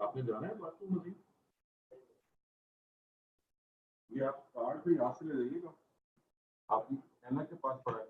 आपने जाना है बाथरूम मजीद? ये आप कार्ड फिर यहाँ से ले जाइएगा, आपकी एना के पास पड़ा है।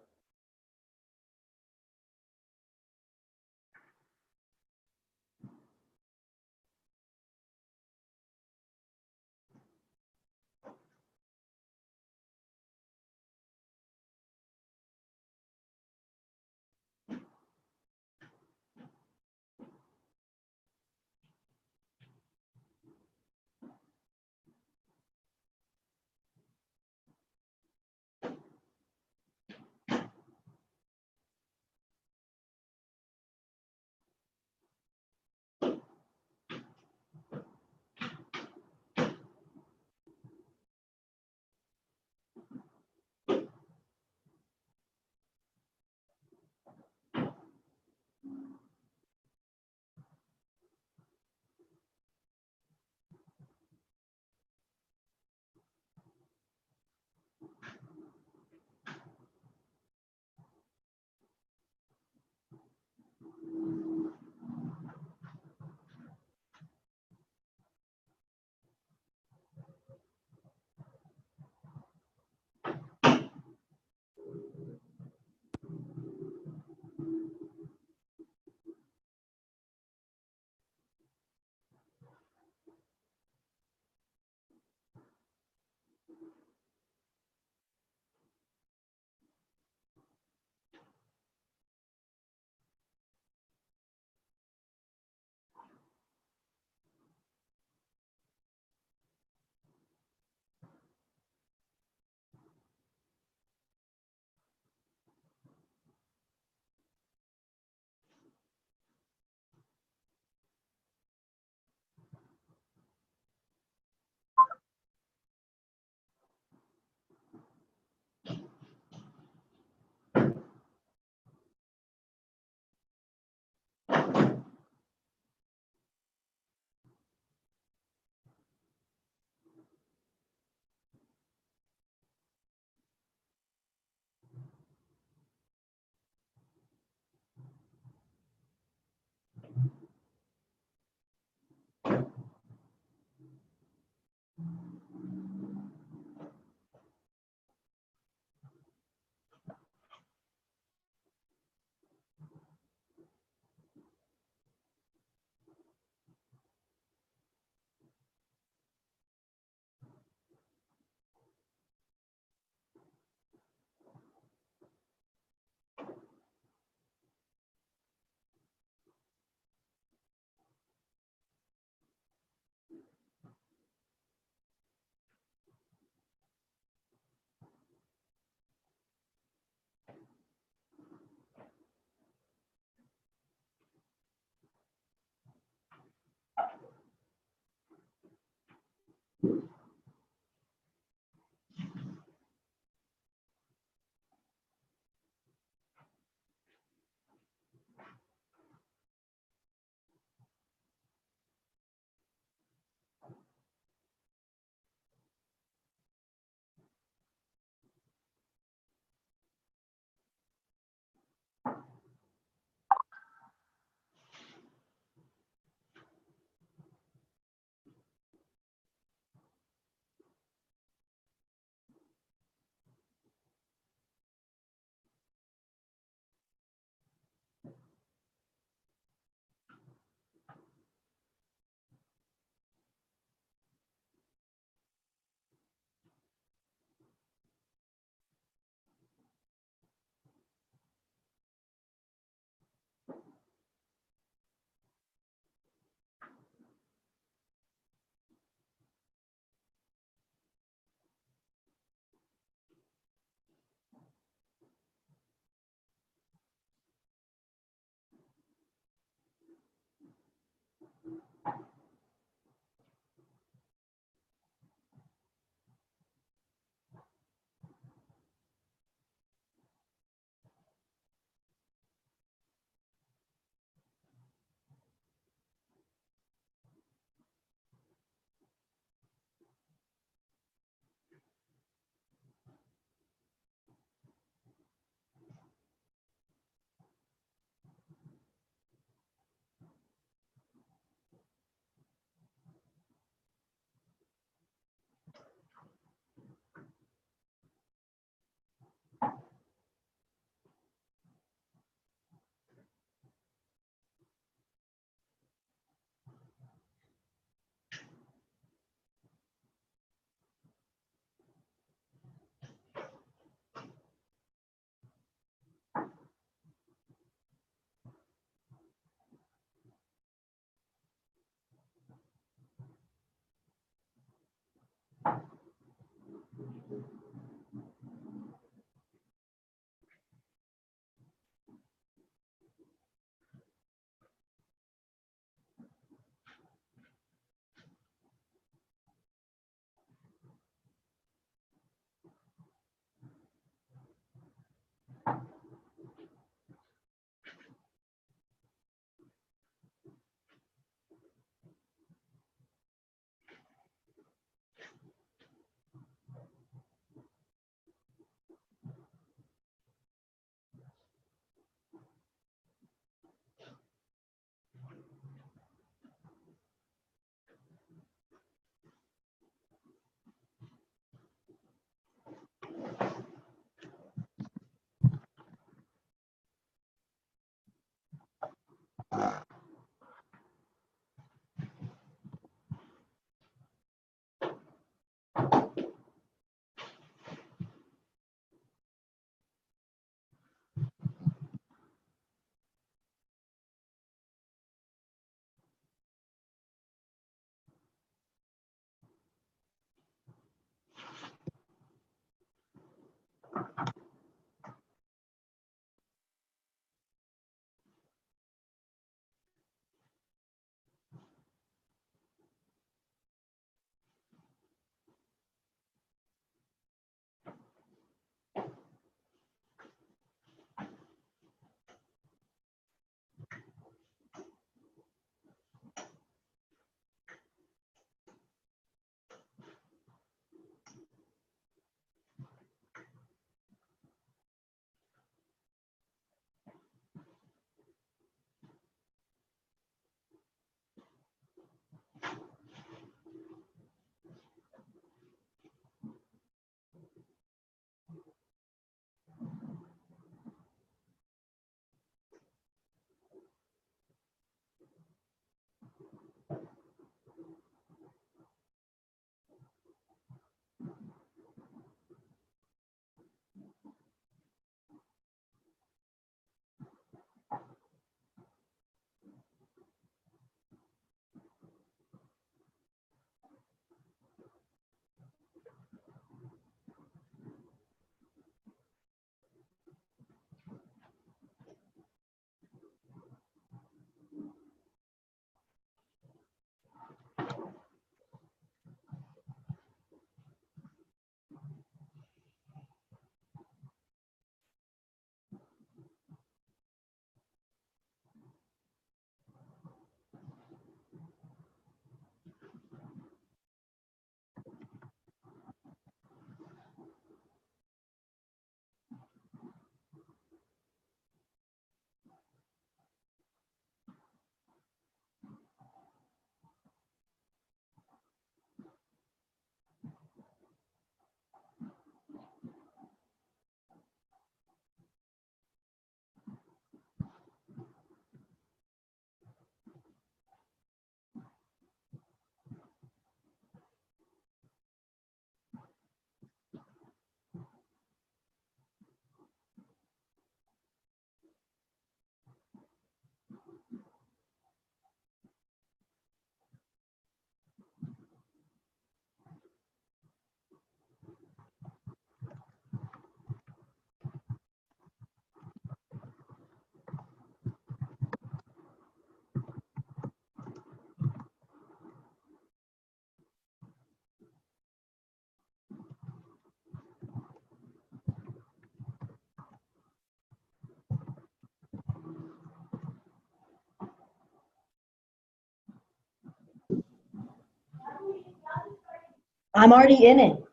I'm already in it.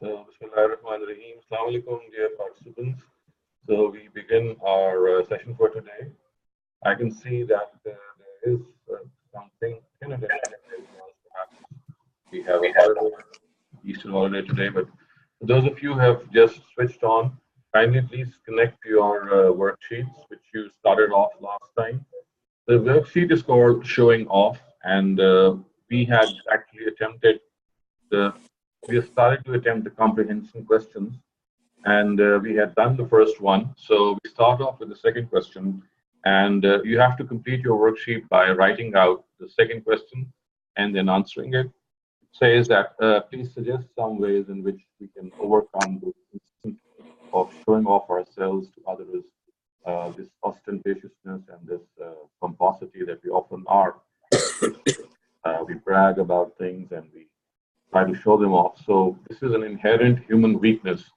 So, Bismillahirrahmanirrahim. Assalamu alaikum, dear participants. So, we begin our session for today. I can see that there is something tentative because perhaps we have a holiday, Easter holiday today. But for those of you who have just switched on, kindly please connect to your worksheets, which you started off last time. The worksheet is called Showing Off, and we had actually attempted the we have started to attempt the comprehension questions, and we had done the first one. So we start off with the second question, and you have to complete your worksheet by writing out the second question and then answering it. Says that please suggest some ways in which we can overcome the instinct of showing off ourselves to others, this ostentatiousness and this pomposity that we often are. We brag about things and we try to show them off. So this is an inherent human weakness,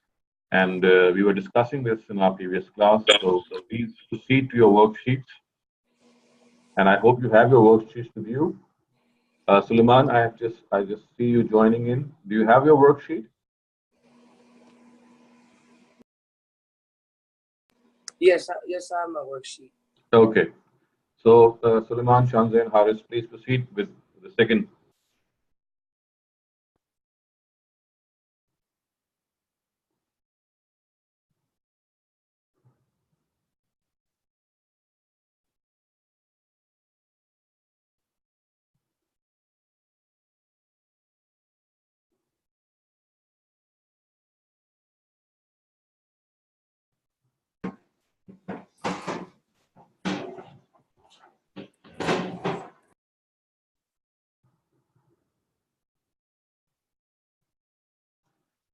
and we were discussing this in our previous class. So please proceed to your worksheets, and I hope you have your worksheets with you. Suleiman, I just see you joining in. Do you have your worksheet? Yes, yes, I have my worksheet. Okay. So Suleiman, Shanzeh, and Haris, please proceed with the second.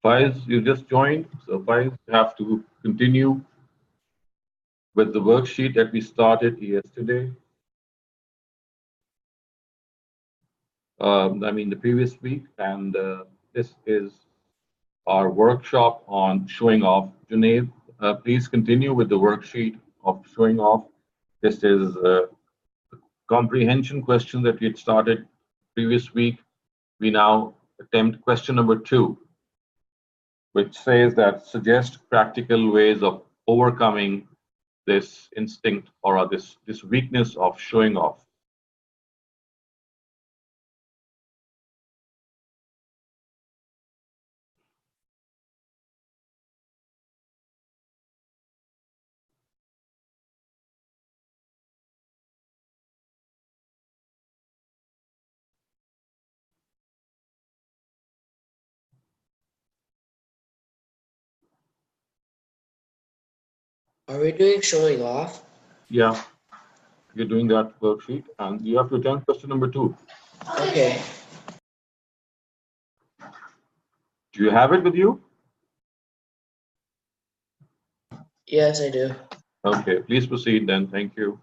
Faiz, you just joined, so Faiz, you have to continue with the worksheet that we started yesterday. I mean, the previous week, and this is our workshop on showing off. Junaid, please continue with the worksheet of showing off. This is a comprehension question that we had started previous week. We now attempt question number 2, which says that suggest practical ways of overcoming this instinct or this weakness of showing off. Are we doing showing off? Yeah, you're doing that worksheet, and you have to attempt question number 2. Okay. Do you have it with you? Yes, I do. Okay, please proceed then. Thank you.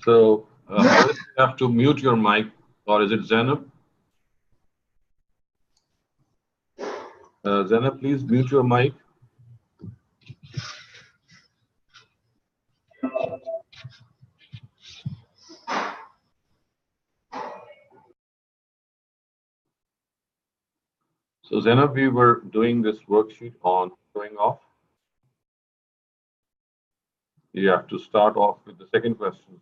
So, Harith, you have to mute your mic, or is it Zainab? Zainab, please mute your mic. So, Zainab, we were doing this worksheet on showing off. You have to start off with the second question.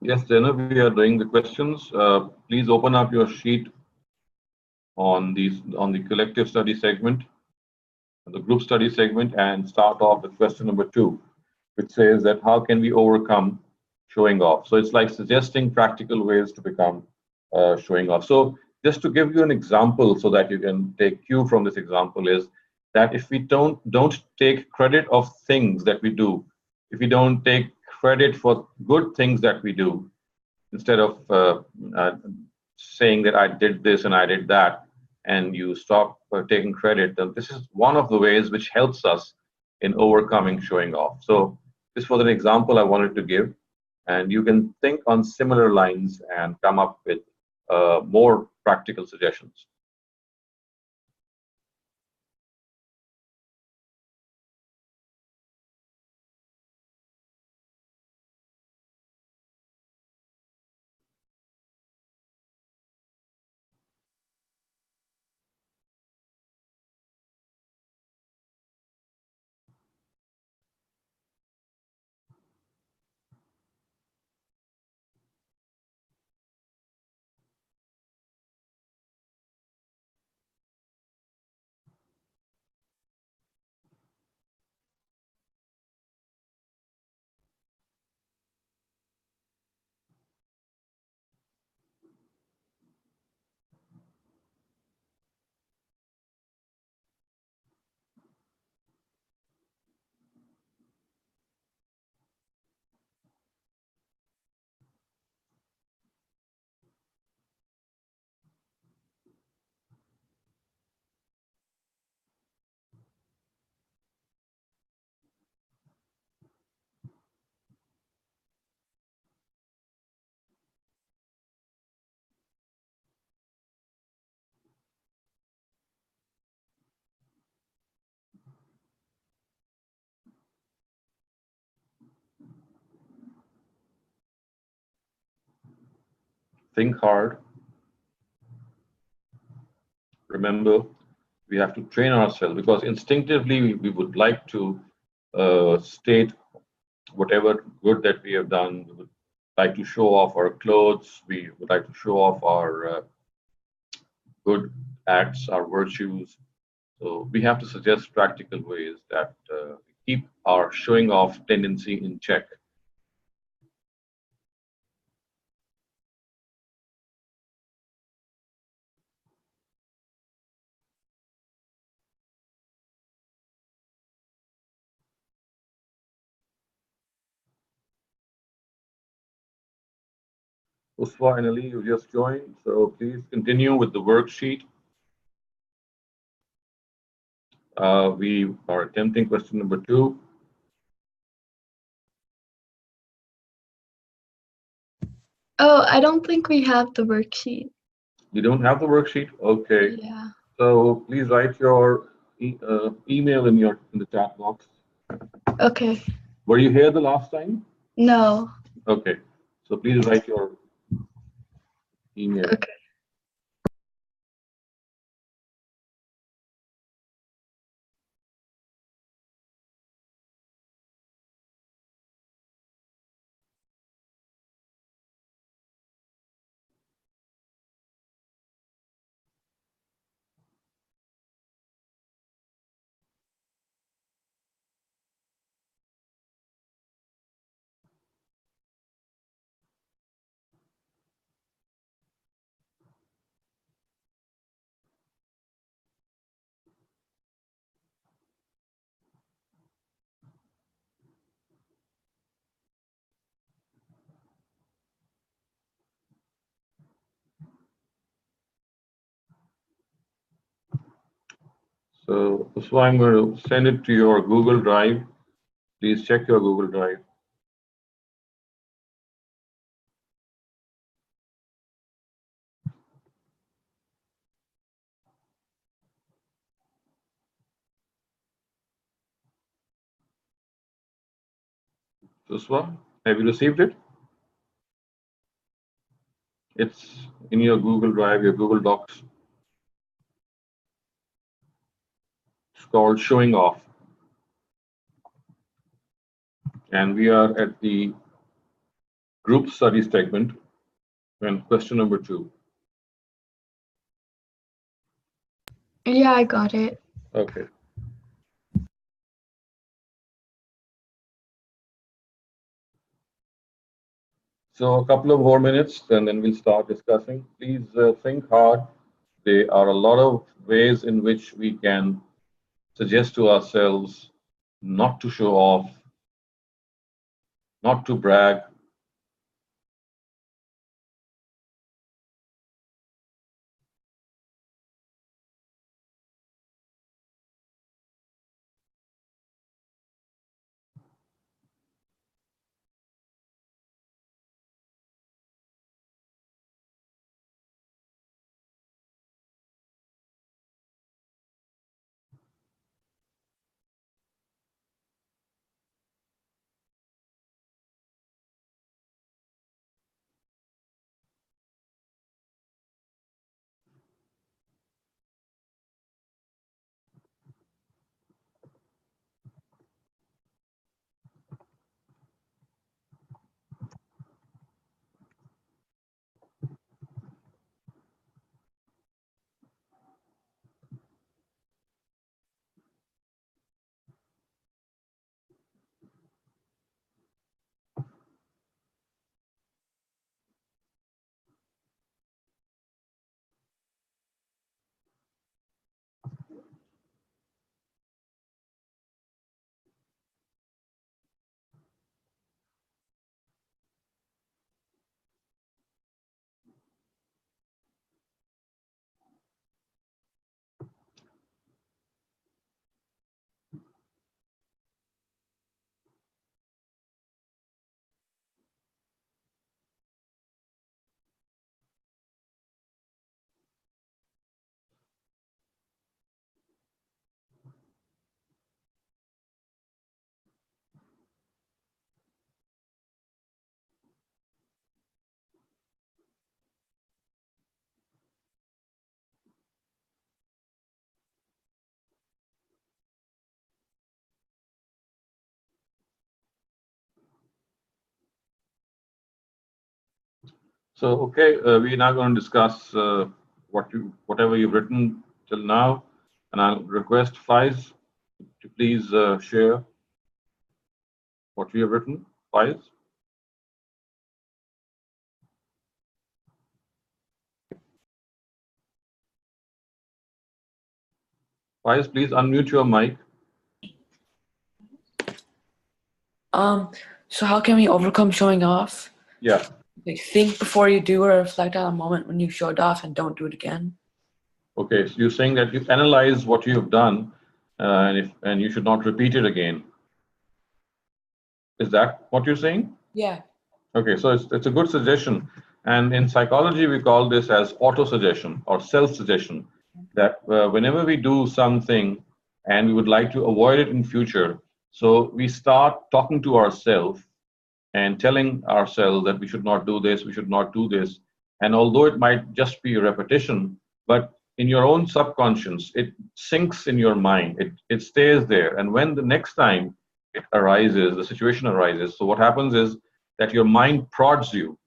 Yes, Zainab, we are doing the questions. Please open up your sheet on the collective study segment, the group study segment, and start off with question number 2, which says that how can we overcome showing off? So it's like suggesting practical ways to become showing off. So just to give you an example so that you can take cue from this example is that if we don't take credit of things that we do, if we don't take credit for good things that we do, instead of saying that I did this and I did that, and you stop taking credit, then this is one of the ways which helps us in overcoming showing off. So this was an example I wanted to give, and you can think on similar lines and come up with more practical suggestions. Think hard. Remember, we have to train ourselves because instinctively we would like to state whatever good that we have done. We would like to show off our clothes. We would like to show off our good acts, our virtues. So we have to suggest practical ways that keep our showing off tendency in check. Uswa and Ali, you just joined, so please continue with the worksheet. We are attempting question number 2. Oh, I don't think we have the worksheet. You don't have the worksheet? Okay. Yeah. So please write your email in the chat box. Okay. Were you here the last time? No. Okay. So please write your email. Okay. So Uswa, I'm going to send it to your Google Drive. Please check your Google Drive. Uswa, have you received it? It's in your Google Drive, your Google Docs. It's called Showing Off. And we are at the group study segment and question number 2. Yeah, I got it. Okay. So a couple of more minutes and then we'll start discussing. Please think hard. There are a lot of ways in which we can suggest to ourselves not to show off, not to brag. So, okay, we're now going to discuss whatever you've written till now, and I'll request Faiz to please share what you have written. Faiz? Faiz, please unmute your mic. So how can we overcome showing off? Yeah. Like, think before you do or reflect on a moment when you showed off and don't do it again. Okay, so you're saying that you analyze what you have done, and you should not repeat it again. Is that what you're saying? Yeah. Okay, so it's a good suggestion. And in psychology, we call this as auto-suggestion or self-suggestion, that whenever we do something and we would like to avoid it in future, So we start talking to ourselves and telling ourselves that we should not do this, we should not do this. And although it might just be a repetition, but in your own subconscious, it sinks in your mind, it stays there. And when the next time it arises, the situation arises, so what happens is that your mind prods you,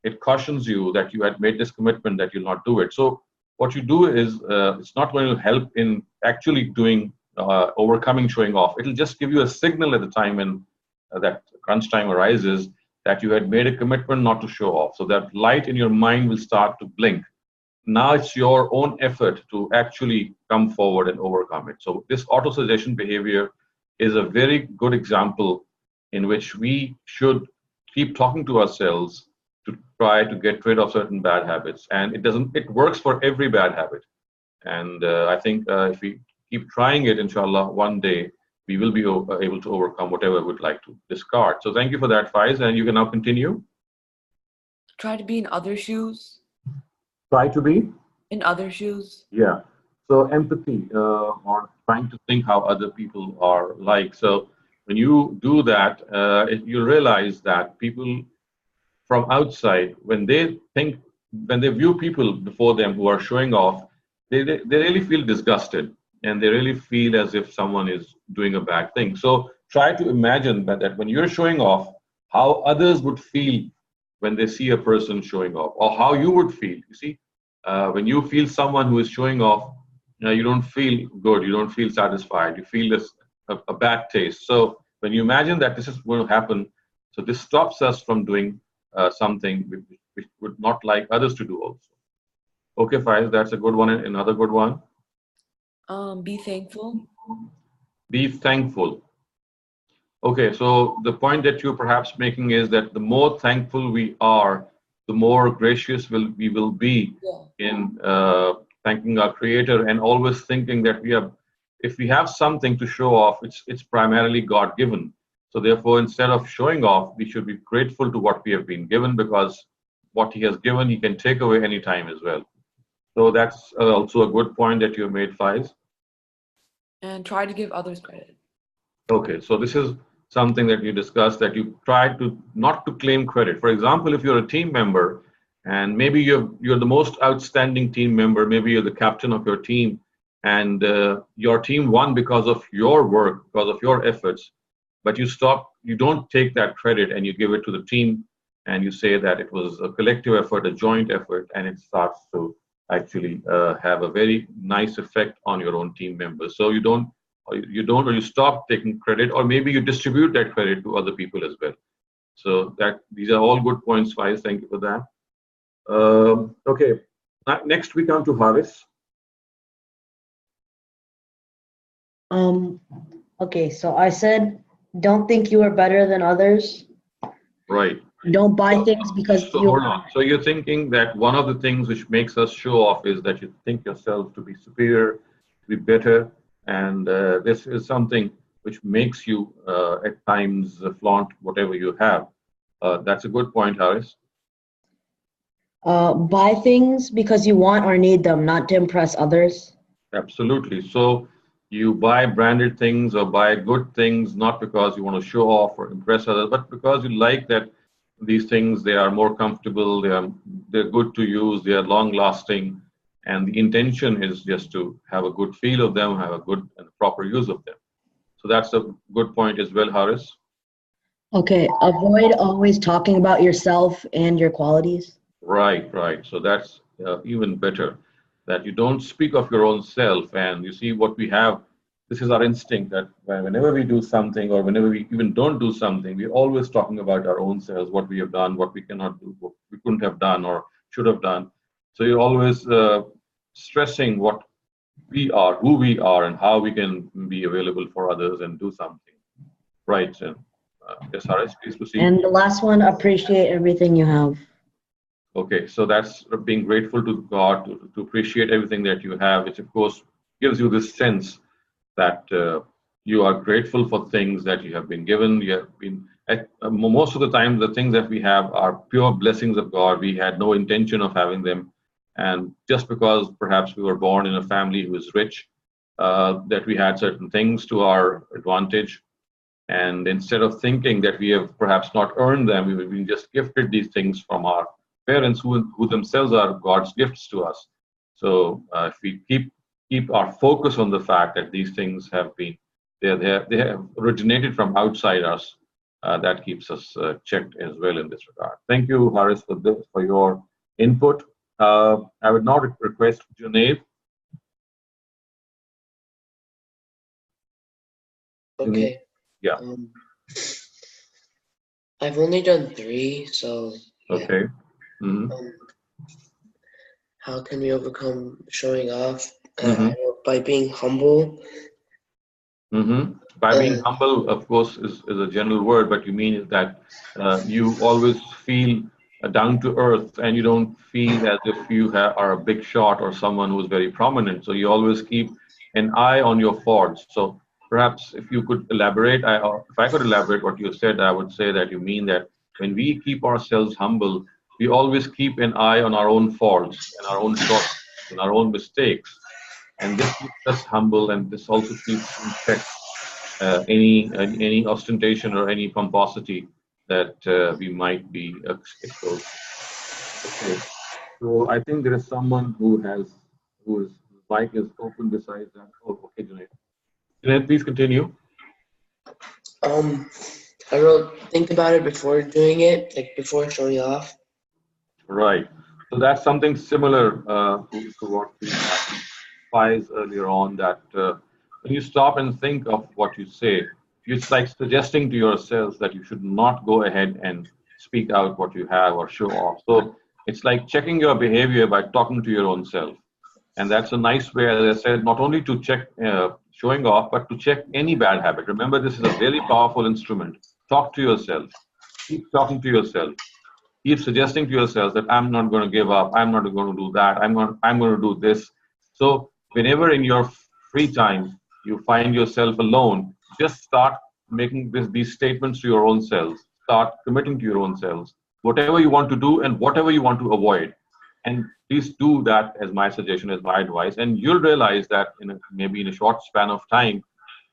it cautions you that you had made this commitment that you'll not do it. So what you do is it's not going to help in actually doing overcoming showing off. It'll just give you a signal at the time when that crunch time arises that you had made a commitment not to show off. So that light in your mind will start to blink. Now it's your own effort to actually come forward and overcome it. So this auto-suggestion behavior is a very good example in which we should keep talking to ourselves to try to get rid of certain bad habits. And it works for every bad habit. And I think if we keep trying it, inshallah, one day we will be able to overcome whatever we'd like to discard. So thank you for that, Faiz, and you can now continue. Try to be in other shoes. Try to be? In other shoes. Yeah. So empathy, or trying to think how other people are like. So when you do that, you realize that people from outside, when they view people before them who are showing off, they really feel disgusted, and they really feel as if someone is doing a bad thing. So try to imagine that when you're showing off, how others would feel when they see a person showing off, or how you would feel. You see, when you feel someone who is showing off, you don't feel good, you don't feel satisfied, you feel a bad taste. So when you imagine that this is going to happen, so this stops us from doing something we would not like others to do also. Okay, Faiz, that's a good one. Another good one. Be thankful. Be thankful. Okay, so the point that you're perhaps making is that the more thankful we are, the more gracious we will be in thanking our Creator, and always thinking that if we have something to show off, it's primarily God-given. So therefore, instead of showing off, we should be grateful to what we have been given, because what He has given, He can take away anytime as well. So that's also a good point that you made, Faiz. And try to give others credit. Okay, so this is something that you discussed, that you try to not to claim credit. For example, if you're a team member and maybe you're the most outstanding team member, maybe you're the captain of your team, and your team won because of your work, because of your efforts, but you don't take that credit and you give it to the team, and you say that it was a collective effort, a joint effort, and it starts to actually have a very nice effect on your own team members. So you stop taking credit, or maybe you distribute that credit to other people as well. So these are all good points, Faiz. Thank you for that. Okay, next we come to Haris. Okay, so I said, don't think you are better than others. Right. Don't buy things because So hold on. So you're thinking that one of the things which makes us show off is that you think yourself to be superior, to be better, and this is something which makes you at times flaunt whatever you have. That's a good point, Haris. Buy things because you want or need them, not to impress others. Absolutely. So you buy branded things or buy good things not because you want to show off or impress others, but because you like that these things, they are more comfortable, they're good to use, they are long lasting, and the intention is just to have a good feel of them, have a good and proper use of them. So that's a good point as well, Haris. Okay, avoid always talking about yourself and your qualities. Right. So that's even better, that you don't speak of your own self. And you see what we have, this is our instinct, that whenever we do something, or whenever we even don't do something, we're always talking about our own selves, what we have done, what we cannot do, what we couldn't have done or should have done. So you're always stressing what we are, who we are, and how we can be available for others and do something. Right. Yes, Haris, please proceed. And the last one, appreciate everything you have. Okay, so that's being grateful to God, to appreciate everything that you have, which of course gives you this sense that you are grateful for things that you have been given. You have been, most of the time, the things that we have are pure blessings of God. We had no intention of having them. And just because perhaps we were born in a family who is rich, that we had certain things to our advantage. And instead of thinking that we have perhaps not earned them, we've been just gifted these things from our parents who themselves are God's gifts to us. So if we keep our focus on the fact that these things have been, they have originated from outside us, that keeps us checked as well in this regard. Thank you, Haris, for your input. I would now request Junaid. Okay. Yeah. I've only done 3, so yeah. Okay. Mm-hmm. How can we overcome showing off? Mm-hmm. By being humble. Mm-hmm. By being humble, of course, is a general word, but you mean is that you always feel down to earth and you don't feel as if you are a big shot or someone who's very prominent. So you always keep an eye on your faults. So perhaps if you could elaborate, if I could elaborate what you said, I would say that you mean that when we keep ourselves humble, we always keep an eye on our own faults and our own shortcomings and our own mistakes. And this keeps us humble, and this also keeps in check any ostentation or any pomposity that we might be exposed to. Okay, so I think there is someone whose mic is open besides that. Oh, okay, Junaid. Junaid, please continue. I wrote, think about it before doing it, like before showing off. Right. So that's something similar to what we had advised earlier on, that when you stop and think of what you say, it's like suggesting to yourself that you should not go ahead and speak out what you have or show off. So it's like checking your behavior by talking to your own self. And that's a nice way, as I said, not only to check showing off, but to check any bad habit. Remember, this is a very powerful instrument. Talk to yourself. Keep talking to yourself. Keep suggesting to yourself that I'm not going to give up. I'm not going to do that. I'm going to do this. So whenever in your free time you find yourself alone, just start making these statements to your own selves. Start committing to your own selves. Whatever you want to do and whatever you want to avoid. And please do that as my suggestion, as my advice. And you'll realize that maybe in a short span of time,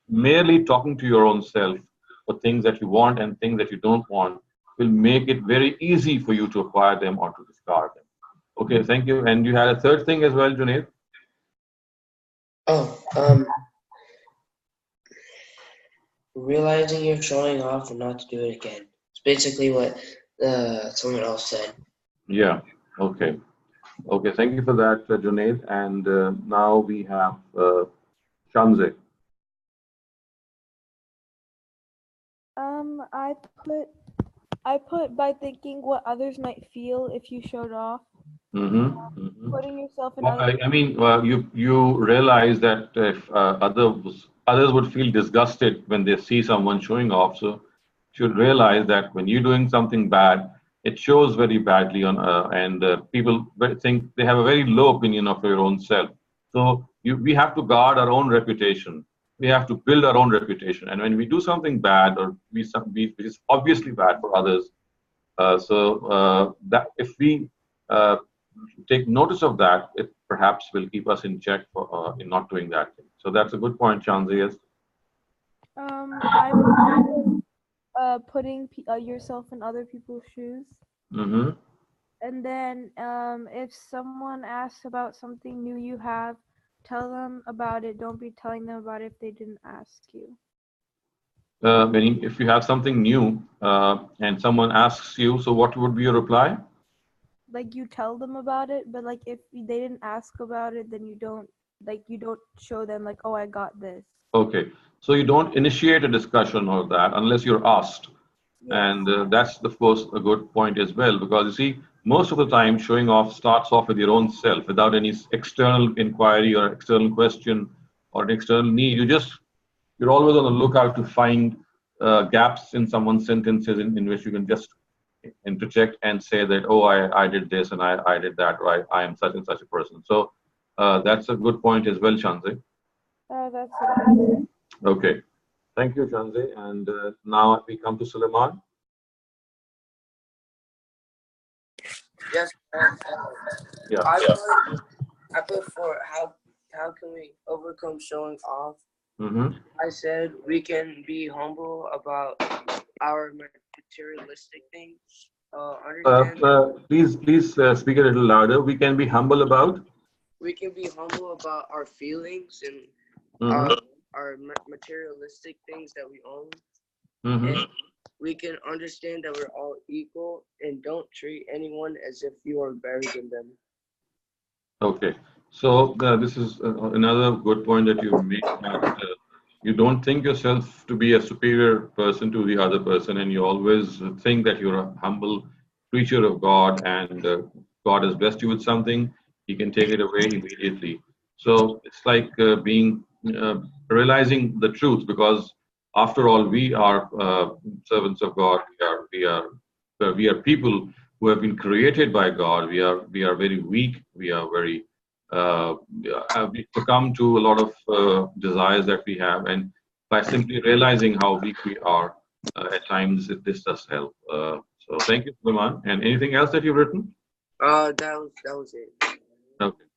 merely talking to your own self for things that you want and things that you don't want will make it very easy for you to acquire them or to discard them. Okay, thank you. And you had a third thing as well, Junaid? Realizing you're showing off and not to do it again. It's basically what someone else said. Yeah, okay. Okay, thank you for that, Junaid. And now we have Shamze. I put by thinking what others might feel if you showed off. Putting yourself in other. I mean, you realize that if others would feel disgusted when they see someone showing off, so you should realize that when you're doing something bad, it shows very badly on, and people think they have a very low opinion of your own self. So we have to guard our own reputation. We have to build our own reputation, and when we do something bad or which is obviously bad for others, that if we take notice of that, it perhaps will keep us in check for in not doing that thing. So that's a good point, Chanzi. Yes. I putting yourself in other people's shoes. And then if someone asks about something new you have, tell them about it. Don't be telling them about it if they didn't ask you. If you have something new and someone asks you, so what would be your reply? Like you tell them about it, but like if they didn't ask about it, then you don't show them like, oh, I got this. Okay, so you don't initiate a discussion of that unless you're asked. Yes. And that's the first a good point as well, because you see, most of the time showing off starts off with your own self without any external inquiry or external question or an external need. You're always on the lookout to find gaps in someone's sentences in which you can just interject and say that, oh, I did this and I did that, right? I am such and such a person. So that's a good point as well, Shanzi. That's it. Okay. Thank you, Shanzi. And now we come to Suleiman. Yes. Yeah. I put for how can we overcome showing off Mm-hmm. I said we can be humble about our materialistic things. Understand Please speak a little louder. We can be humble about. we can be humble about our feelings and Mm-hmm. our materialistic things that we own. Mm-hmm. And we can understand that we're all equal and don't treat anyone as if you are better than them. Okay. So this is another good point that you make. That, you don't think yourself to be a superior person to the other person, and you always think that you're a humble creature of God, and God has blessed you with something. He can take it away immediately. So it's like uh, realizing the truth, because after all, we are servants of God. We are people who have been created by God. We are very weak. We are very we succumb to a lot of desires that we have, and by simply realizing how weak we are, at times this does help. So thank you, Suleiman. And anything else that you've written? That was it. Okay.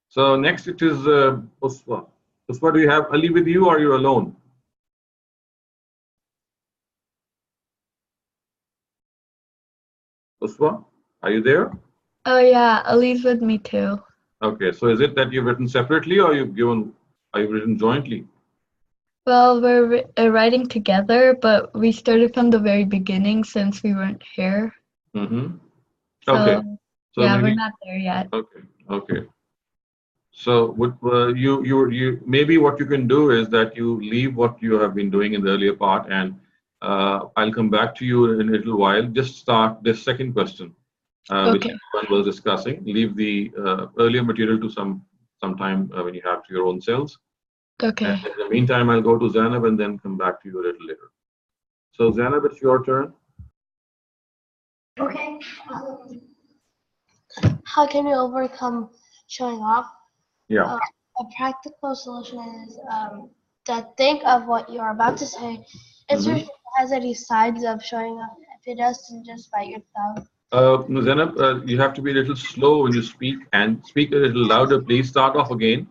So next it is Uswa. Uswa, do you have Ali with you, or are you alone? Uswa, are you there? Oh yeah, Ali's with me too. Okay. So is it that you've written separately, or are you written jointly? Well, we're writing together, but we started from the very beginning since we weren't here. Mm-hmm. Okay. So So yeah, we're maybe. not there yet. Okay. Okay. So would you maybe what you can do is that you leave what you have been doing in the earlier part, and I'll come back to you in a little while. Just start this second question, which Okay. everyone was discussing. Leave the earlier material to some time when you have to your own selves. And Okay. in the meantime, I'll go to Zainab and then come back to you a little later. So Zainab, it's your turn. Okay. How can you overcome showing off? Yeah. A practical solution is to think of what you're about to say. It Mhm. has any signs of showing off. If it doesn't, just bite your thumb. Zainab, you have to be a little slow when you speak, and speak a little louder, please. Start off again.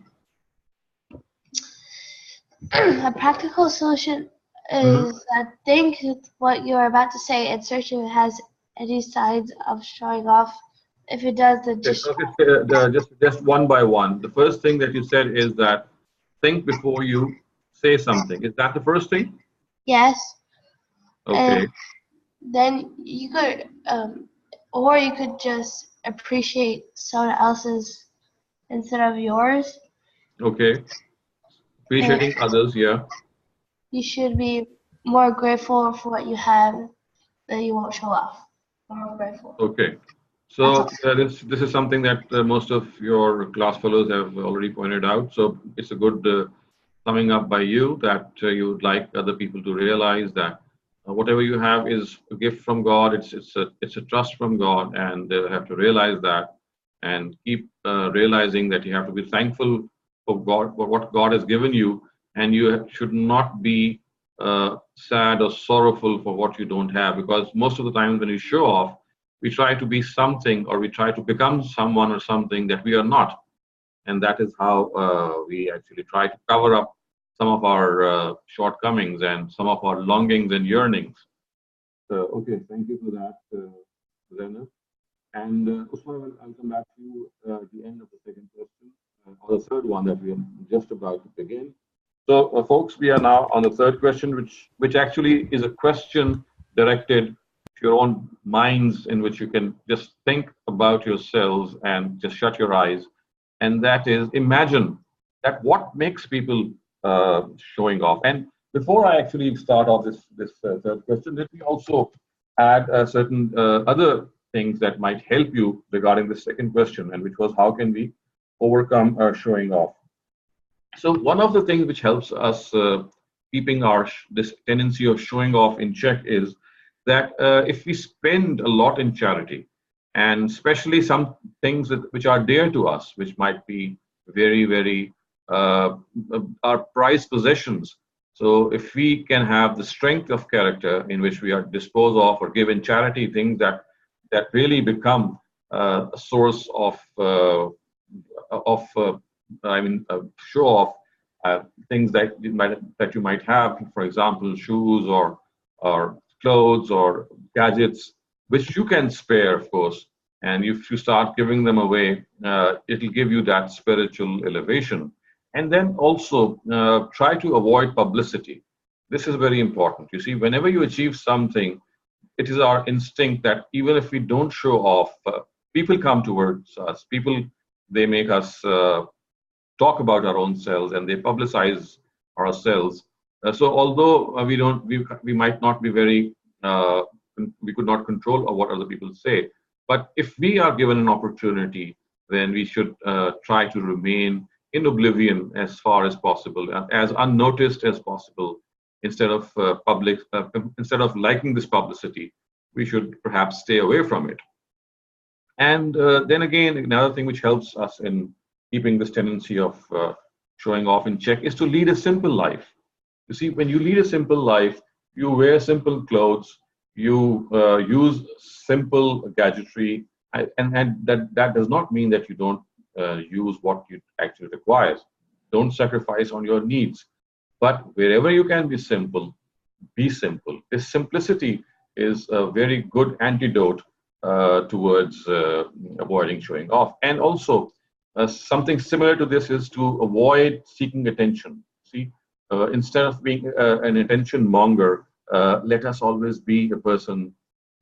A practical solution Mhm. is think what you're about to say and search if it has any signs of showing off. If it does, then Okay, just okay, just one by one. The first thing that you said is that think before you say something. Is that the first thing? yes. And Okay, then you could, or you could just appreciate someone else's instead of yours. okay. And Appreciating others, yeah. you should be more grateful for what you have that you won't show off. More grateful. Okay. That's all. So this is something that most of your class fellows have already pointed out. So it's a good summing up by you that you would like other people to realize that whatever you have is a gift from God. It's a trust from God, and they have to realize that, and keep realizing that you have to be thankful for God, for what God has given you, and you should not be sad or sorrowful for what you don't have, because most of the time when you show off, we try to be something, or we try to become someone or something that we are not, and that is how we actually try to cover up some of our shortcomings and some of our longings and yearnings. So, okay, thank you for that, Zainab. And Usman, I'll come back to you at the end of the second question, or the third one that we are just about to begin. So, folks, we are now on the third question, which actually is a question directed to your own minds, in which you can just think about yourselves and just shut your eyes. And that is, imagine that what makes people showing off. And before I actually start off this third question, let me also add certain other things that might help you regarding the second question, and which was how can we overcome showing off. So one of the things which helps us keeping our this tendency of showing off in check is that if we spend a lot in charity, and especially some things which are dear to us, which might be very our prized possessions. So if we can have the strength of character in which we are dispose of or give in charity things that really become a source of show off, things that you might have, for example, shoes or clothes or gadgets, which you can spare, of course. And if you start giving them away, it'll give you that spiritual elevation. And then also try to avoid publicity. This is very important. You see, whenever you achieve something, it is our instinct that even if we don't show off, people come towards us. People, they make us talk about our own selves and they publicize ourselves. So although we might not be very, we could not control what other people say, but if we are given an opportunity, then we should try to remain in oblivion as far as possible, as unnoticed as possible. Instead of instead of liking this publicity, we should perhaps stay away from it. And then again, another thing which helps us in keeping this tendency of showing off in check is to lead a simple life. You see, when you lead a simple life, you wear simple clothes, you use simple gadgetry, and that does not mean that you don't use what you actually requires. Don't sacrifice on your needs. But wherever you can be simple, be simple. This simplicity is a very good antidote towards avoiding showing off. And also, something similar to this is to avoid seeking attention. See, instead of being an attention monger, let us always be a person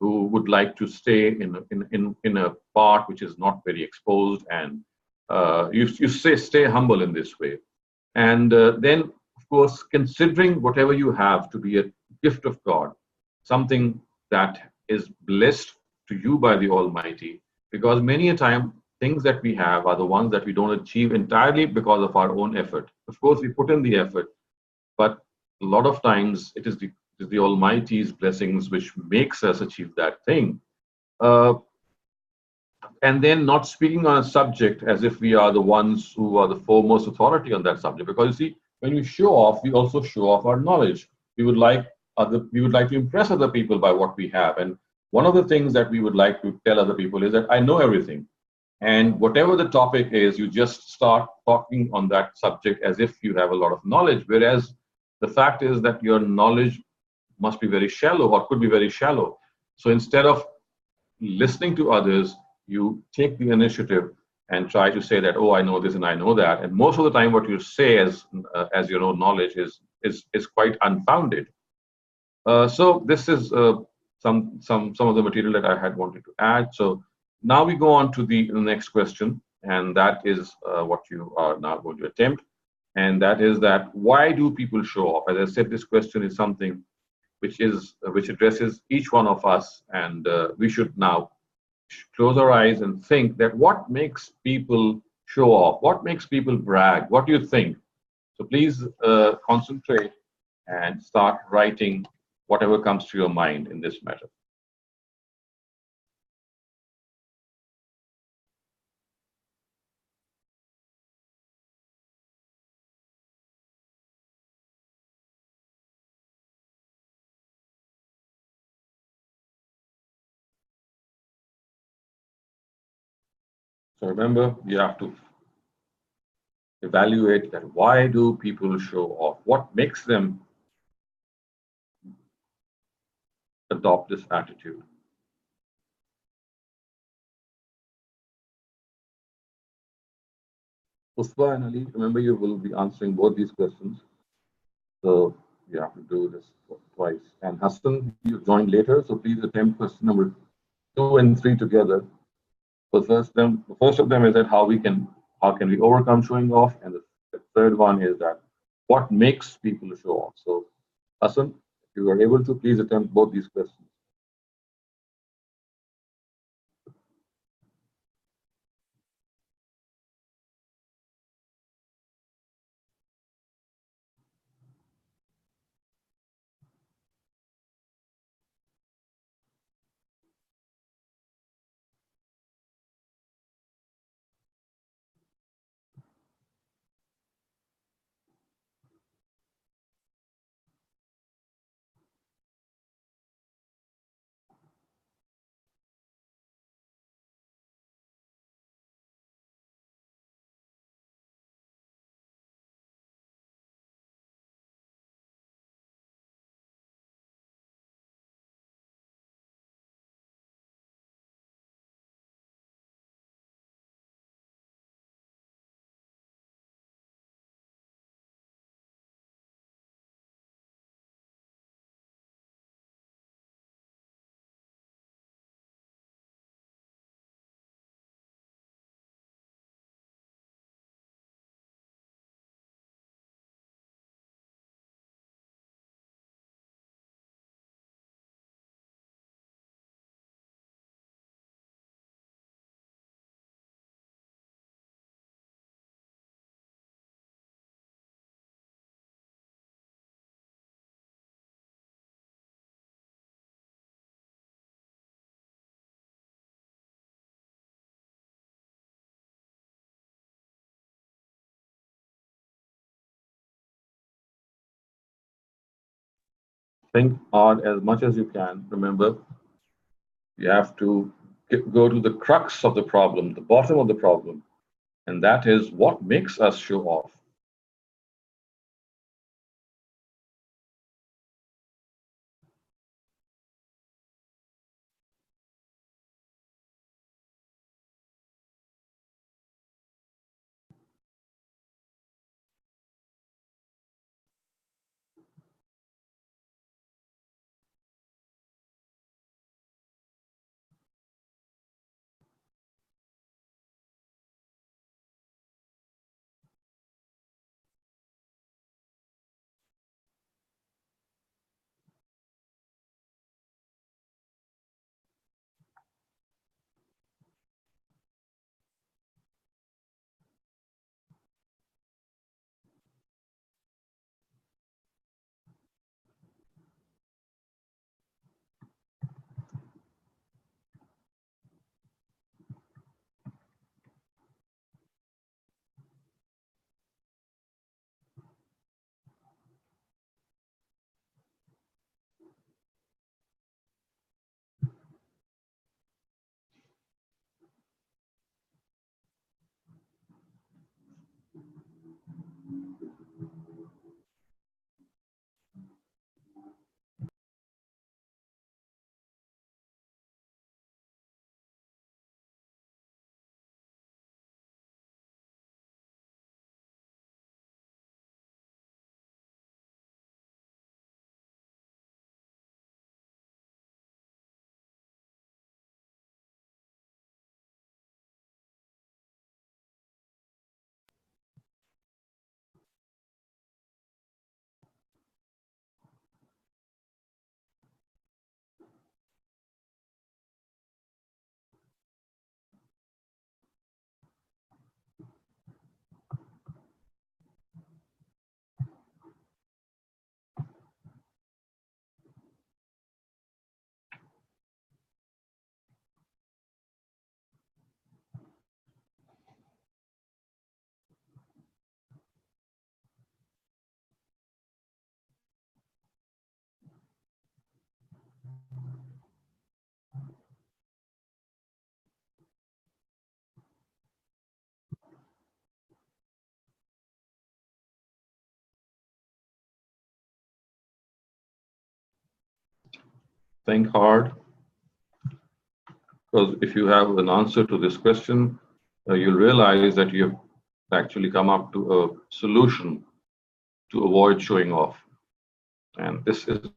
who would like to stay in a part which is not very exposed, and you stay humble in this way. And then, of course, considering whatever you have to be a gift of God, something that is blessed to you by the Almighty, because many a time things that we have are the ones that we don't achieve entirely because of our own effort. Of course, we put in the effort, but a lot of times it is the Almighty's blessings which makes us achieve that thing. And then not speaking on a subject as if we are the ones who are the foremost authority on that subject. Because you see, when we show off, we also show off our knowledge. We would like to impress other people by what we have. And one of the things that we would like to tell other people is that I know everything. And whatever the topic is, you just start talking on that subject as if you have a lot of knowledge. Whereas the fact is that your knowledge must be very shallow or could be very shallow. So instead of listening to others, you take the initiative and try to say that, oh, I know this and I know that. And most of the time, what you say as your own knowledge is quite unfounded. So this is some of the material that I had wanted to add. So now we go on to the next question, and that is what you are now going to attempt. And that is that why do people show off? As I said, this question is something which addresses each one of us, and we should now close our eyes and think that what makes people show off, what makes people brag, what do you think? So please concentrate and start writing whatever comes to your mind in this matter. So remember, you have to evaluate that why do people show off? What makes them adopt this attitude? Uswa and Ali, remember you will be answering both these questions. So you have to do this twice. And Hassan, you joined later, so please attempt question number 2 and 3 together. So the first of them is that how can we overcome showing off, and the third one is that what makes people show off. So Hassan, if you are able to, please attempt both these questions. Think hard as much as you can. Remember, you have to go to the crux of the problem, the bottom of the problem, and that is what makes us show off. Think hard, because if you have an answer to this question, you'll realize that you've actually come up to a solution to avoid showing off. And this is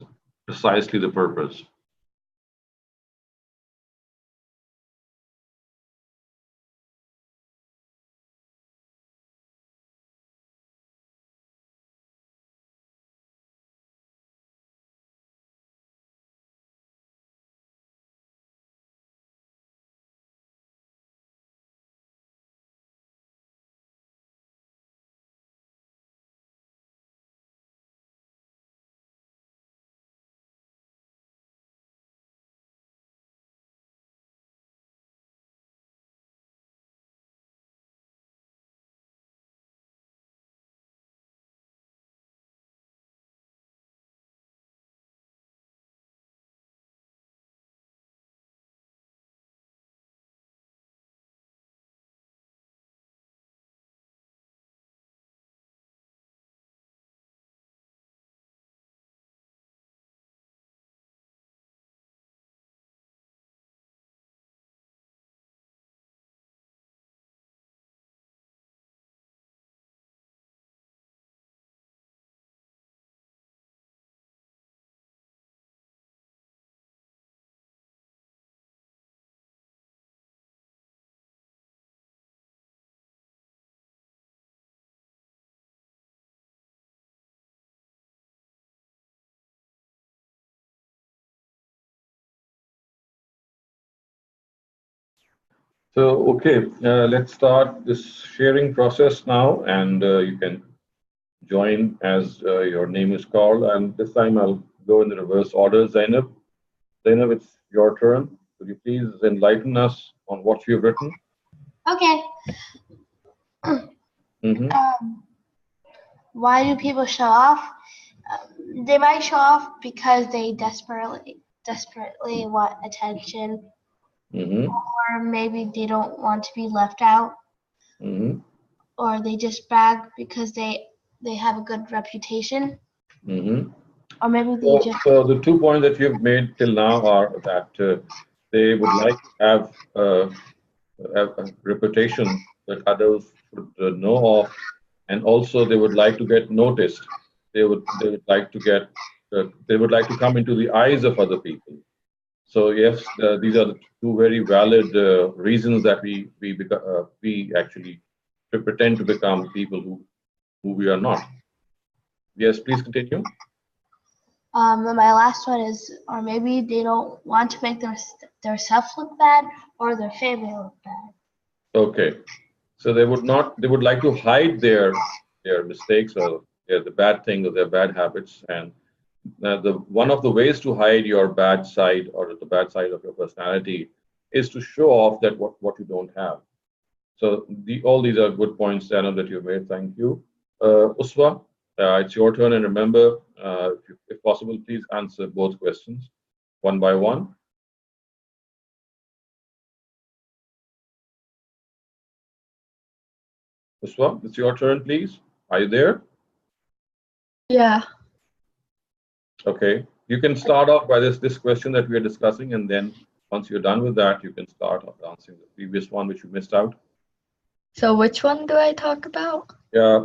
precisely the purpose. So, okay, let's start this sharing process now, and you can join as your name is called. And this time I'll go in the reverse order. Zainab, it's your turn. Could you please enlighten us on what you've written? Okay. Mm-hmm. Why do people show off? they might show off because they desperately want attention, or maybe they don't want to be left out, or they just brag because they have a good reputation, or maybe they just. So the 2 points that you've made till now are that they would like to have a reputation that others would know of, and also they would like to get noticed. They would like to get they would like to come into the eyes of other people. So yes, these are the two very valid reasons that we actually pretend to become people who we are not. Yes, please continue. My last one is, or maybe they don't want to make their self look bad or their family look bad. Okay, so they would like to hide their mistakes or the bad things or their bad habits, and the one of the ways to hide your bad side or the bad side of your personality is to show off that what you don't have. So all these are good points, Daniel, that you've made. Thank you. Uswa, it's your turn, and remember, if possible, please answer both questions one by one. Uswa, it's your turn, please. Are you there? Yeah. Okay. You can start off by this question that we are discussing, and then once you're done with that, you can start off answering the previous one which you missed out. So which one do I talk about?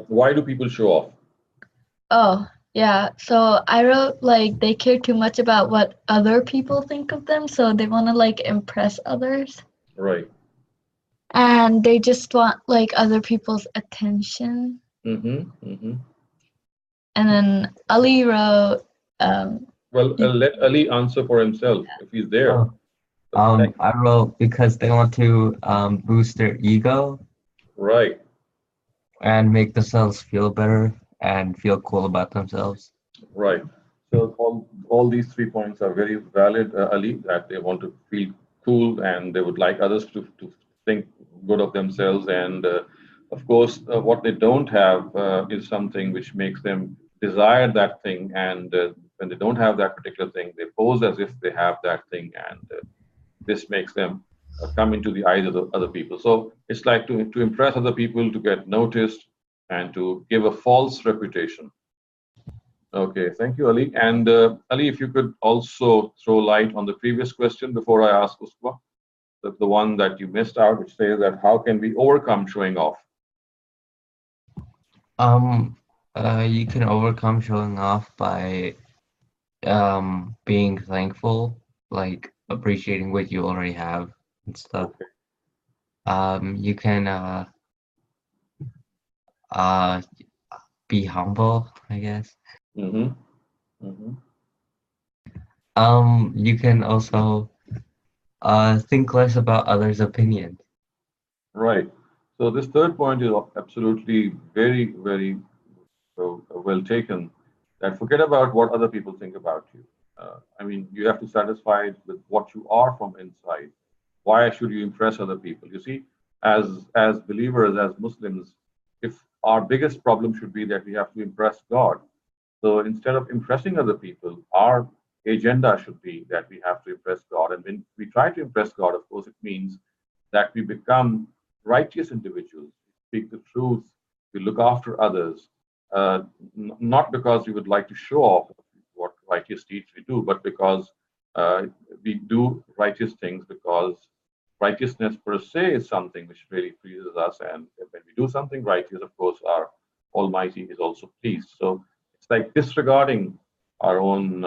Why do people show off? Oh, yeah. So I wrote like they care too much about what other people think of them, so they want to like impress others. Right. And they just want like other people's attention. And then Ali wrote. Well, let Ali answer for himself if he's there. I wrote because they want to boost their ego. Right. And make themselves feel better and feel cool about themselves. Right. So all these 3 points are very valid, Ali, that they want to feel cool and they would like others to think good of themselves. And of course, what they don't have is something which makes them desire that thing. And when they don't have that particular thing, they pose as if they have that thing. And this makes them come into the eyes of the other people. So it's like to impress other people, to get noticed, and to give a false reputation. Okay, thank you, Ali. And Ali, if you could also throw light on the previous question before I ask Uswa, the one that you missed out, which says that how can we overcome showing off? You can overcome showing off by being thankful, like appreciating what you already have and stuff. Okay. You can be humble, I guess. You can also think less about others' opinions. Right. So this third point is absolutely very, very well taken. That forget about what other people think about you. I mean, you have to satisfy with what you are from inside. Why should you impress other people? You see, as believers, as Muslims, if our biggest problem should be that we have to impress God. So instead of impressing other people, our agenda should be that we have to impress God. And when we try to impress God, of course, it means that we become righteous individuals, speak the truth, we look after others, not because we would like to show off what righteous deeds we do, but because we do righteous things because righteousness per se is something which really pleases us. And when we do something righteous, of course, our Almighty is also pleased. So it's like disregarding our own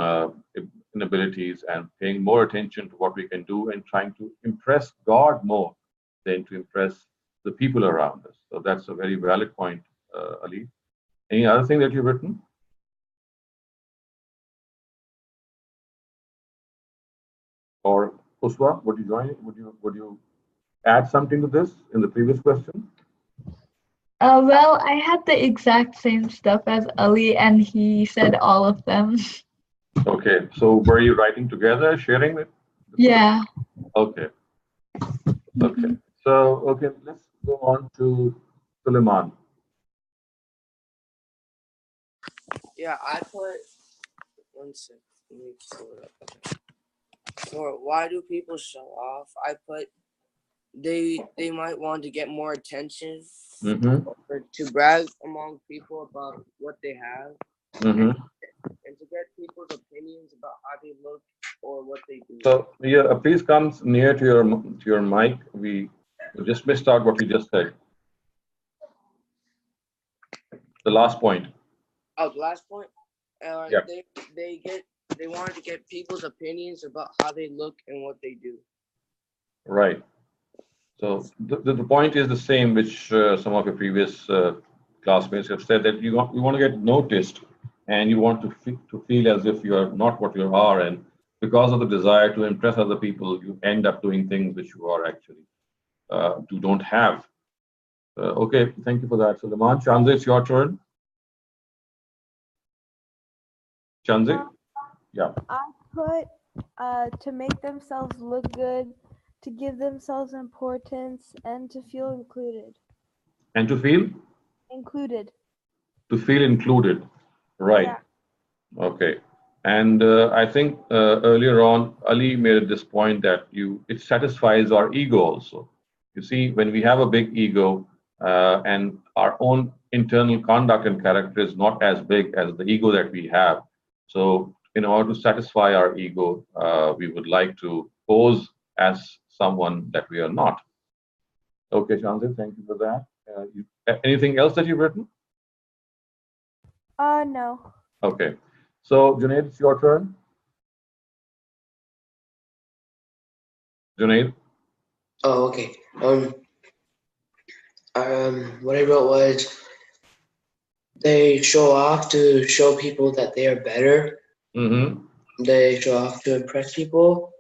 inabilities and paying more attention to what we can do and trying to impress God more than to impress the people around us. So that's a very valid point, Ali. Any other thing that you've written? Or Uswa, would you join? Would you add something to this in the previous question? Well, I had the exact same stuff as Ali, and he said all of them. Okay, so were you writing together, sharing it? Yeah. Okay. Okay. So, okay, let's go on to Suleiman. Yeah, I put One sec. Let me pull it up. Okay. For why do people show off? I put they might want to get more attention or to brag among people about what they have and to get people's opinions about how they look or what they do. So yeah, please come near to your mic. We just missed out what you just said. The last point. Oh, the last point. Yeah. They wanted to get people's opinions about how they look and what they do. Right. So the point is the same, which some of your previous classmates have said, that you want to get noticed, and you want to feel as if you are not what you are, and because of the desire to impress other people, you end up doing things which you are actually you don't have. Okay, thank you for that. So Leman, Chanze, it's your turn. Chanze? Yeah. I put to make themselves look good, to give themselves importance, and to feel included. And to feel? Included. To feel included. Right. Yeah. Okay. And I think earlier on, Ali made this point that it satisfies our ego also. You see, when we have a big ego and our own internal conduct and character is not as big as the ego that we have. So in order to satisfy our ego, we would like to pose as someone that we are not. Okay, Shanzil, thank you for that. Anything else that you've written? No. Okay. So, Junaid, it's your turn. Junaid? Oh, okay. What I wrote was they show off to show people that they are better. They show off to impress people,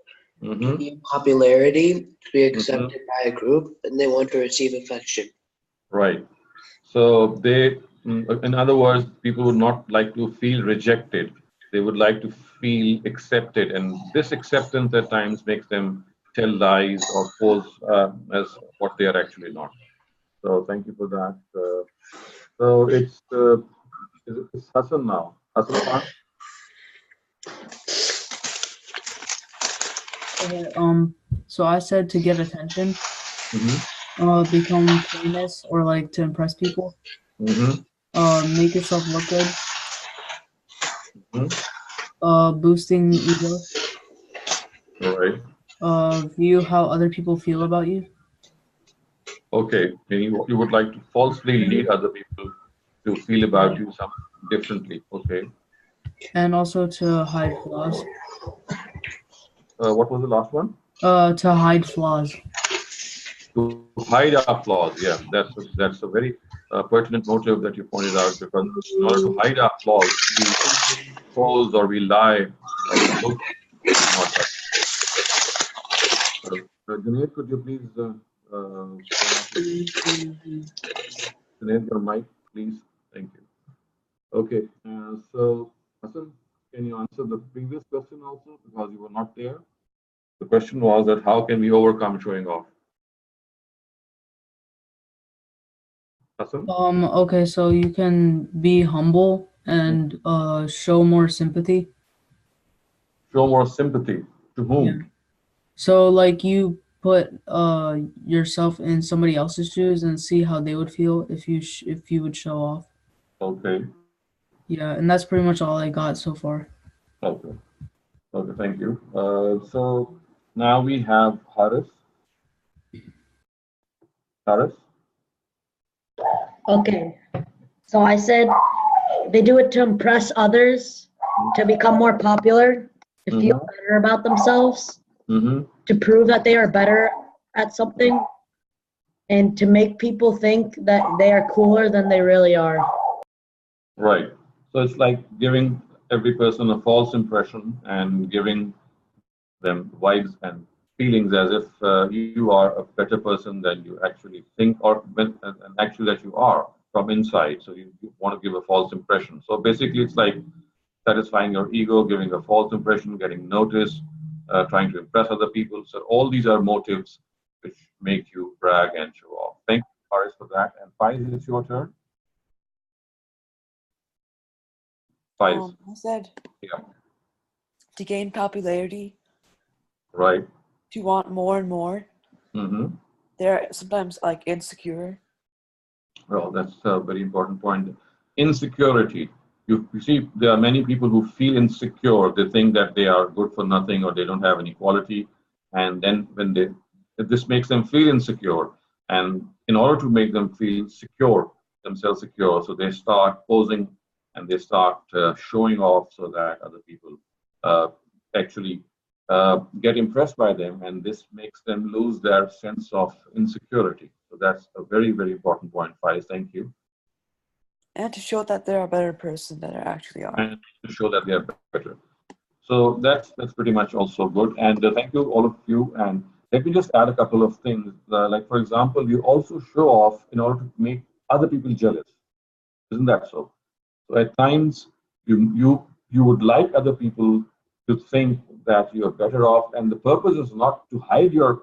to gain popularity, to be accepted by a group, and they want to receive affection. Right. So in other words, people would not like to feel rejected. They would like to feel accepted, and this acceptance at times makes them tell lies or pose as what they are actually not. So thank you for that. So it's Hassan now. Hassan Khan. Okay, so I said to get attention, become famous, or like to impress people. Make yourself look good. Boosting ego. All right. View how other people feel about you. Okay, you would like to falsely lead other people to feel about you something differently. Okay. And also to hide flaws. What was the last one? To hide flaws. To hide our flaws. Yeah, that's a very pertinent motive that you pointed out, because in order to hide our flaws, we pose or we lie or we look not that. Junaid, could you please Junaid, your mic, please? Thank you. Okay, so Hassan, can you answer the previous question also, because you were not there? The question was that how can we overcome showing off? Hassan? Okay, so you can be humble and show more sympathy. Show more sympathy to whom? Yeah. So like you put yourself in somebody else's shoes and see how they would feel if you would show off. Okay. Yeah, and that's pretty much all I got so far. Okay. Okay, thank you. So now we have Haris. Haris? Okay. So I said they do it to impress others, to become more popular, to feel better about themselves, to prove that they are better at something, and to make people think that they are cooler than they really are. Right. So it's like giving every person a false impression and giving them vibes and feelings as if you are a better person than you actually think, or and actually that you are from inside. So you want to give a false impression. So basically, it's like satisfying your ego, giving a false impression, getting noticed, trying to impress other people. So all these are motives which make you brag and show off. Thank you, Faris, for that. And Faiz, it's your turn. Faiz. I said. Yeah. to gain popularity, right? to want more and more. They're sometimes like insecure. Well, that's a very important point. Insecurity. You see, there are many people who feel insecure. They think that they are good for nothing or they don't have any quality. And then this makes them feel insecure. And in order to make them feel secure, themselves secure, so they start posing and they start showing off so that other people actually get impressed by them. And this makes them lose their sense of insecurity. So that's a very, very important point, Faiz. Thank you. And to show that they're a better person than they actually are. And to show that they are better. So that's pretty much also good. And thank you, all of you. And let me just add a couple of things. Like, for example, you also show off in order to make other people jealous. Isn't that so? So at times, you would like other people to think that you're better off. And the purpose is not to hide your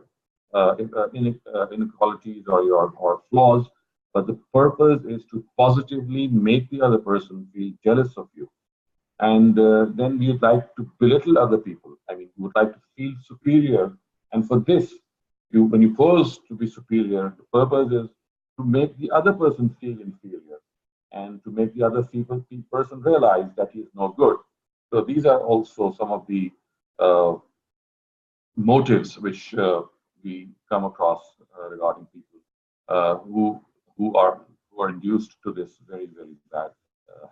inequalities or flaws, but the purpose is to positively make the other person feel jealous of you. And then you'd like to belittle other people. I mean, you would like to feel superior. And for this, when you pose to be superior, the purpose is to make the other person feel inferior and to make the other person realize that he is no good. So these are also some of the motives which we come across regarding people who are induced to this very, very bad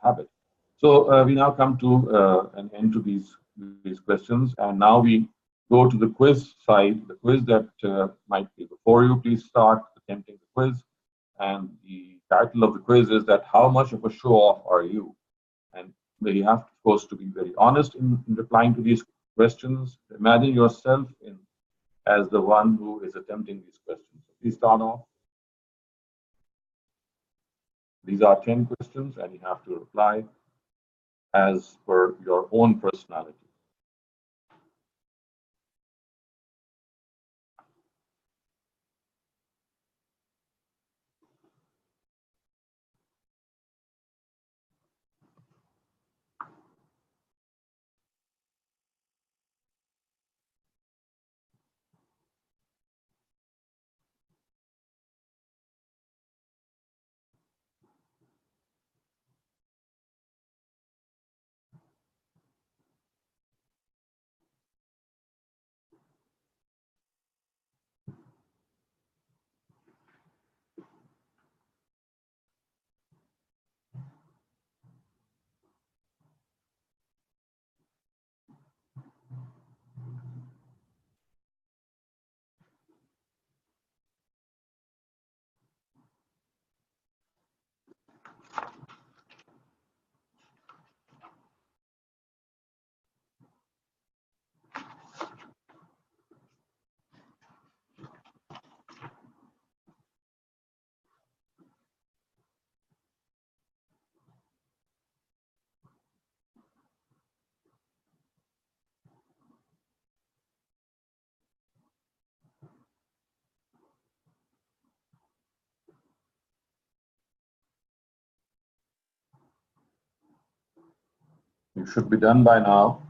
habit. So we now come to an end to these questions, and now we go to the quiz side. The quiz that might be before you. Please start attempting the quiz, and the title of the quiz is that how much of a show-off are you? And you have, of course, to be very honest in replying to these questions. Imagine yourself as the one who is attempting these questions. Please start off. These are 10 questions, and you have to reply as per your own personality. You should be done by now.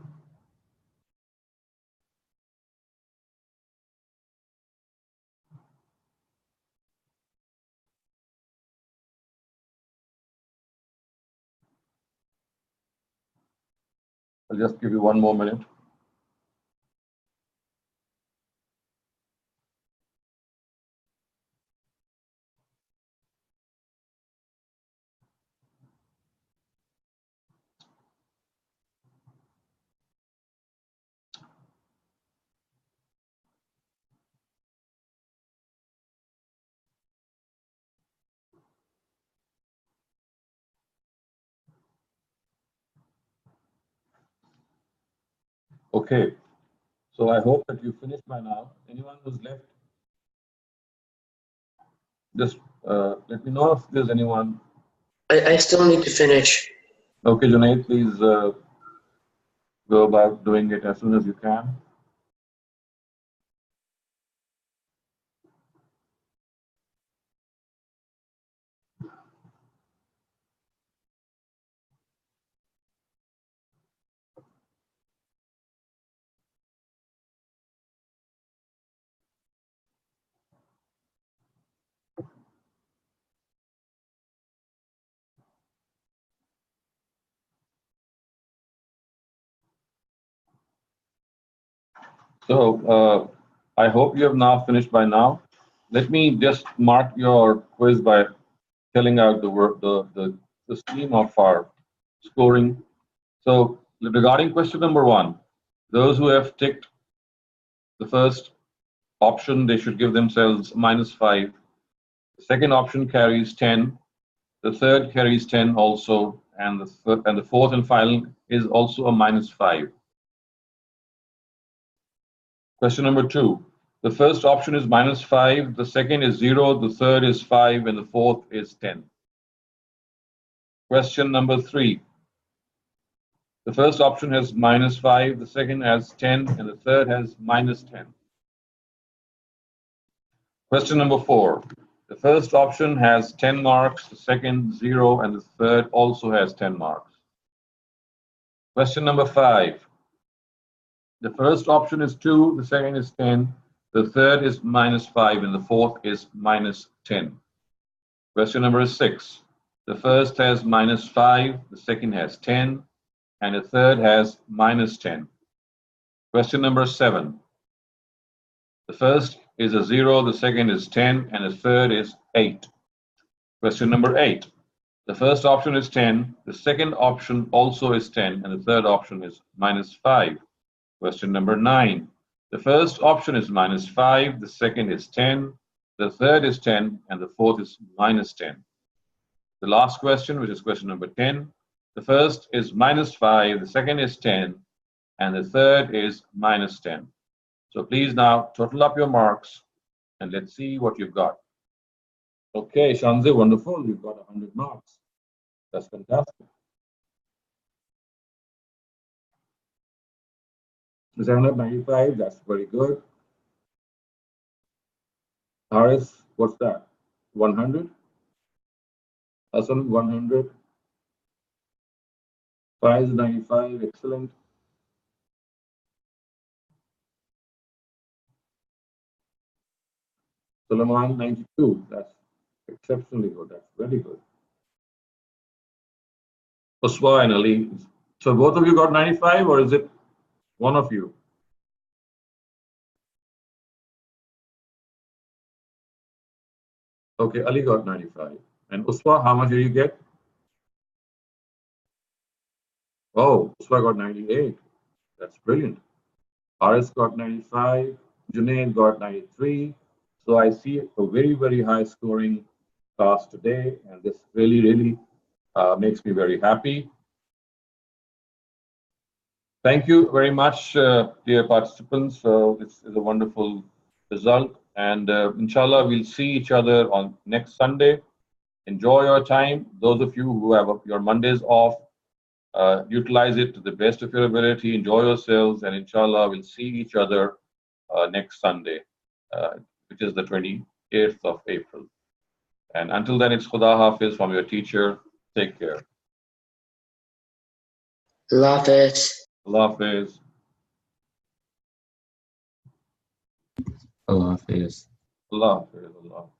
I'll just give you one more minute. Okay, so I hope that you finished by now. Anyone who's left, just let me know if there's anyone. I still need to finish. Okay, Junaid, please go about doing it as soon as you can. So I hope you have now finished by now. Let me just mark your quiz by telling out the scheme of our scoring. So regarding question number 1, those who have ticked the first option, they should give themselves -5. The second option carries 10. The third carries 10 also, and the fourth and final is also a -5. Question number 2. The first option is -5, the second is 0, the third is 5, and the fourth is 10. Question number 3. The first option has -5, the second has 10, and the third has -10. Question number 4. The first option has 10 marks, the second 0, and the third also has 10 marks. Question number 5. The first option is 2, the second is 10, the third is -5, and the fourth is -10. Question number 6. The first has -5, the second has 10, and the third has -10. Question number 7. The first is a 0, the second is 10, and the third is 8. Question number 8. The first option is 10, the second option also is 10, and the third option is -5. Question number 9. The first option is -5, the second is 10, the third is 10, and the fourth is -10. The last question, which is question number 10, the first is -5, the second is 10, and the third is -10. So please now total up your marks and let's see what you've got. Okay, Shanzi, wonderful. You've got 100 marks. That's fantastic. Zainab, 95, that's very good. Haris, what's that? 100? Hassan, 100. Faiz, 95, excellent. Sulaiman, 92, that's exceptionally good, that's very good. Uswa and Ali, so both of you got 95 or is it one of you? Okay, Ali got 95. And Uswa, how much did you get? Oh, Uswa got 98. That's brilliant. Haris got 95. Junaid got 93. So I see a very, very high scoring class today, and this really, really makes me very happy. Thank you very much, dear participants. So it's a wonderful result, and inshallah, we'll see each other on next Sunday. Enjoy your time. Those of you who have your Mondays off, utilize it to the best of your ability. Enjoy yourselves, and inshallah, we'll see each other next Sunday, which is the 28th of April. And until then, it's Khuda Hafiz from your teacher. Take care. Allah Hafiz. Allah Hafiz. Allah Hafiz. Allah Hafiz. Allah Hafiz.